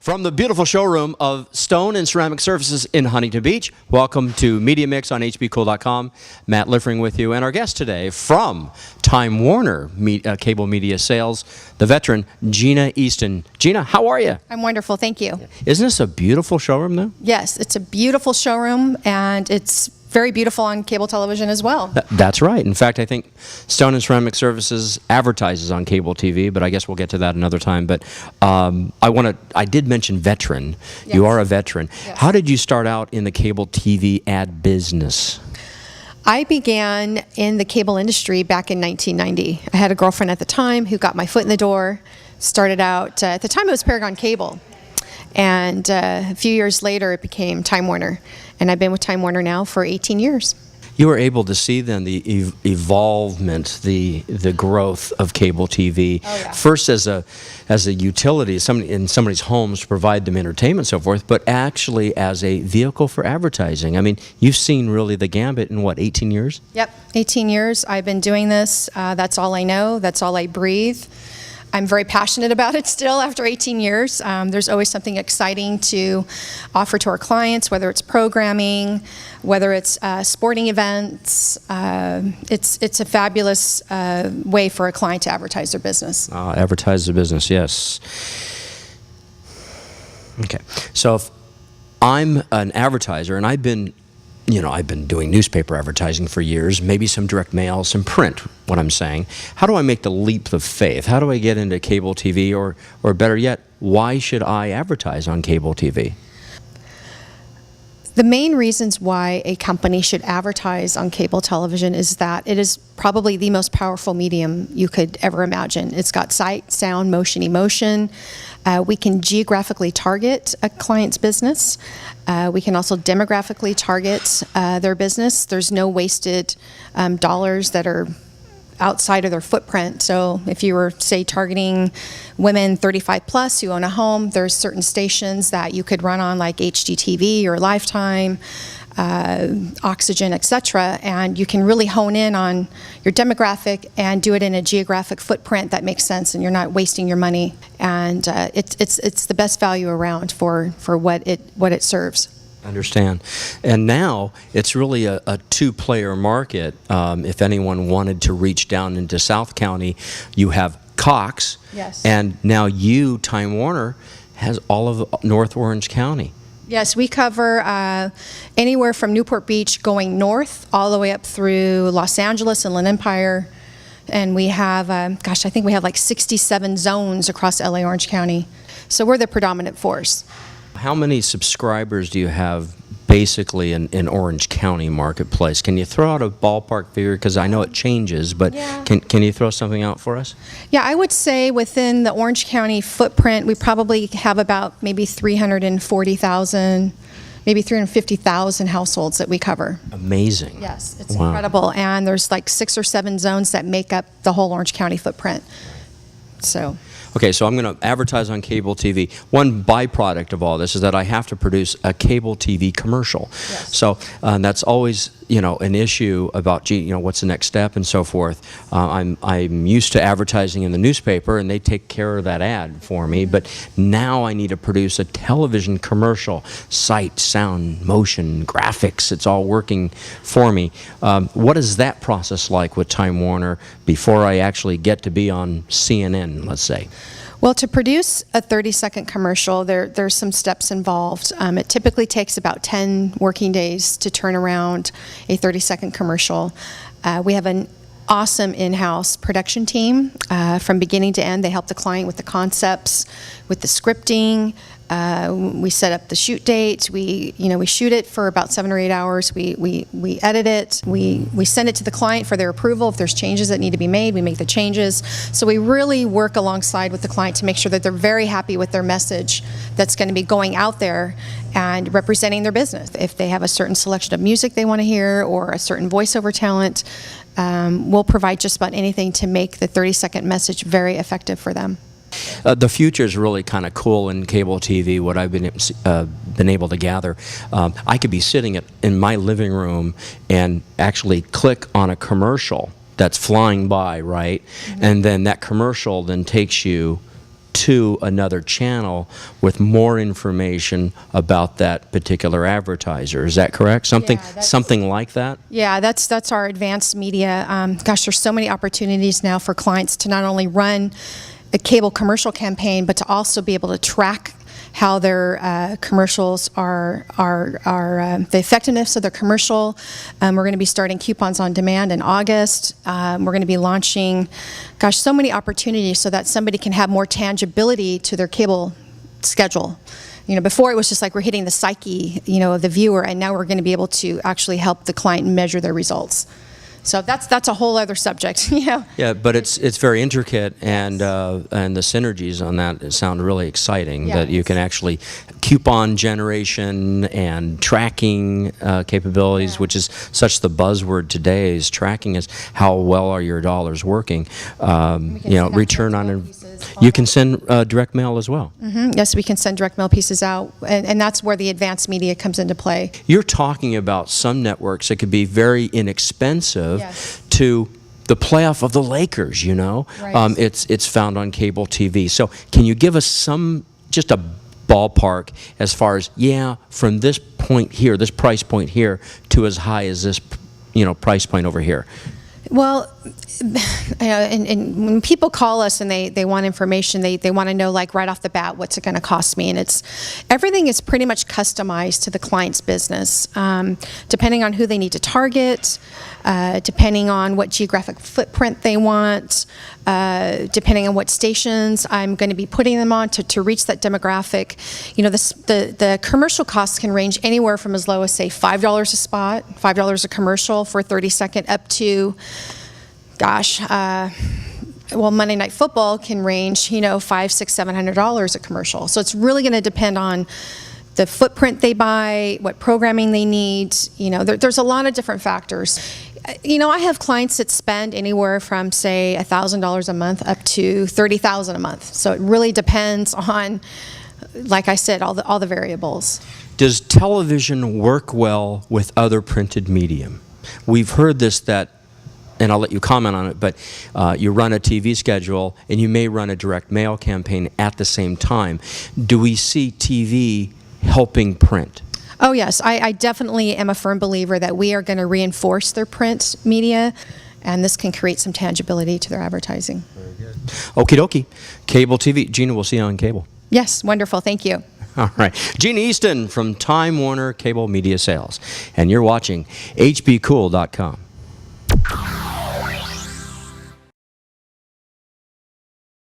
From the beautiful showroom of Stone and Ceramic Surfaces in Huntington Beach, welcome to Media Mix on HBCool.com. Matt Liffring with you, and our guest today from Time Warner Cable Media Sales, the veteran Gina Easton. Gina, how are you? I'm wonderful, thank you. Isn't this a beautiful showroom, though? Yes, it's a beautiful showroom, and it's very beautiful on cable television as well. That's right. In fact, I think Stone and Ceramic Services advertises on cable TV, but I guess we'll get to that another time. But I did mention veteran. Yes. You are a veteran. Yes. How did you start out in the cable TV ad business? I began in the cable industry back in 1990. I had a girlfriend at the time who got my foot in the door. Started out, at the time it was Paragon Cable. And a few years later, it became Time Warner. And I've been with Time Warner now for 18 years. You were able to see then the evolvement, the growth of cable TV. Oh, yeah. First as a utility in somebody's homes to provide them entertainment and so forth, but actually as a vehicle for advertising. I mean, you've seen really the gambit in what, 18 years? Yep, 18 years. I've been doing this. That's all I know. That's all I breathe. I'm very passionate about it still after 18 years. There's always something exciting to offer to our clients, whether it's programming, whether it's sporting events. It's a fabulous way for a client to advertise their business. Advertise their business, yes. Okay, so if I'm an advertiser, and I've been doing newspaper advertising for years, maybe some direct mail, some print, what I'm saying. How do I make the leap of faith? How do I get into cable TV, or better yet, why should I advertise on cable TV? The main reasons why a company should advertise on cable television is that it is probably the most powerful medium you could ever imagine. It's got sight, sound, motion, emotion. We can geographically target a client's business. We can also demographically target their business. There's no wasted dollars that are outside of their footprint. So if you were, say, targeting women 35 plus who own a home, there's certain stations that you could run on, like HGTV or Lifetime, Oxygen, etc., and you can really hone in on your demographic and do it in a geographic footprint that makes sense, and you're not wasting your money. And it's the best value around for what it serves. Understand. And now it's really a two-player market. If anyone wanted to reach down into South County, you have Cox, yes, and now you, Time Warner, has all of North Orange County. Yes, we cover anywhere from Newport Beach going north all the way up through Los Angeles and Inland Empire. And we have, I think we have like 67 zones across LA Orange County. So we're the predominant force. How many subscribers do you have basically in Orange County marketplace? Can you throw out a ballpark figure? Because I know it changes, but yeah, can you throw something out for us? Yeah, I would say within the Orange County footprint, we probably have about maybe 340,000, maybe 350,000 households that we cover. Amazing. Yes, it's wow, incredible. And there's like 6 or 7 zones that make up the whole Orange County footprint. So. Okay, so I'm going to advertise on cable TV. One byproduct of all this is that I have to produce a cable TV commercial. Yes. So that's always, an issue about, what's the next step and so forth. I'm used to advertising in the newspaper, and they take care of that ad for me. But now I need to produce a television commercial. Sight, sound, motion, graphics, it's all working for me. What is that process like with Time Warner before I actually get to be on CNN, let's say? Well, to produce a 30-second commercial, there's some steps involved. It typically takes about 10 working days to turn around a 30-second commercial. We have an awesome in-house production team. From beginning to end, they help the client with the concepts, with the scripting. We set up the shoot date. We shoot it for about 7 or 8 hours. We edit it. We send it to the client for their approval. If there's changes that need to be made, we make the changes. So we really work alongside with the client to make sure that they're very happy with their message that's going to be going out there and representing their business. If they have a certain selection of music they want to hear or a certain voiceover talent, we'll provide just about anything to make the 30-second message very effective for them. The future is really kind of cool in cable TV, what I've been able to gather. I could be sitting in my living room and actually click on a commercial that's flying by, right? Mm-hmm. And then that commercial then takes you to another channel with more information about that particular advertiser. Is that correct? Something like that? Yeah, that's our advanced media. Gosh, there's so many opportunities now for clients to not only run a cable commercial campaign, but to also be able to track how their commercials are the effectiveness of their commercial. We're going to be starting coupons on demand in August. We're going to be launching, gosh, so many opportunities so that somebody can have more tangibility to their cable schedule. You know, before it was just like we're hitting the psyche, you know, of the viewer, and now we're going to be able to actually help the client measure their results. So that's a whole other subject, you know. Yeah, but it's very intricate, and the synergies on that sound really exciting. That you can actually coupon generation and tracking capabilities, which is such the buzzword today. Is tracking is how well are your dollars working? You know, return on. You can send direct mail as well. Yes, we can send direct mail pieces out, and that's where the advanced media comes into play. You're talking about some networks that could be very inexpensive to the playoff of the Lakers, you know. Right. It's found on cable TV. So can you give us just a ballpark as far as, from this point here, this price point here, to as high as this, you know, price point over here? Well, and when people call us and they want information, they want to know, like, right off the bat, what's it going to cost me? And everything is pretty much customized to the client's business, depending on who they need to target, depending on what geographic footprint they want, depending on what stations I'm going to be putting them on to reach that demographic. You know, the commercial costs can range anywhere from as low as, say, $5 a spot, $5 a commercial for a 30-second, up to, gosh, well, Monday Night Football can range, you know, $500, $600, $700 a commercial. So it's really going to depend on the footprint they buy, what programming they need. You know, there's a lot of different factors. You know, I have clients that spend anywhere from, say, $1,000 a month up to $30,000 a month. So it really depends on, like I said, all the variables. Does television work well with other printed medium? We've heard this, and I'll let you comment on it, but you run a TV schedule and you may run a direct mail campaign at the same time. Do we see TV helping print? Oh, yes. I definitely am a firm believer that we are going to reinforce their print media, and this can create some tangibility to their advertising. Very good. Okie dokie. Cable TV. Gina, we'll see you on cable. Yes, wonderful. Thank you. All right. Gina Easton from Time Warner Cable Media Sales. And you're watching HBCool.com.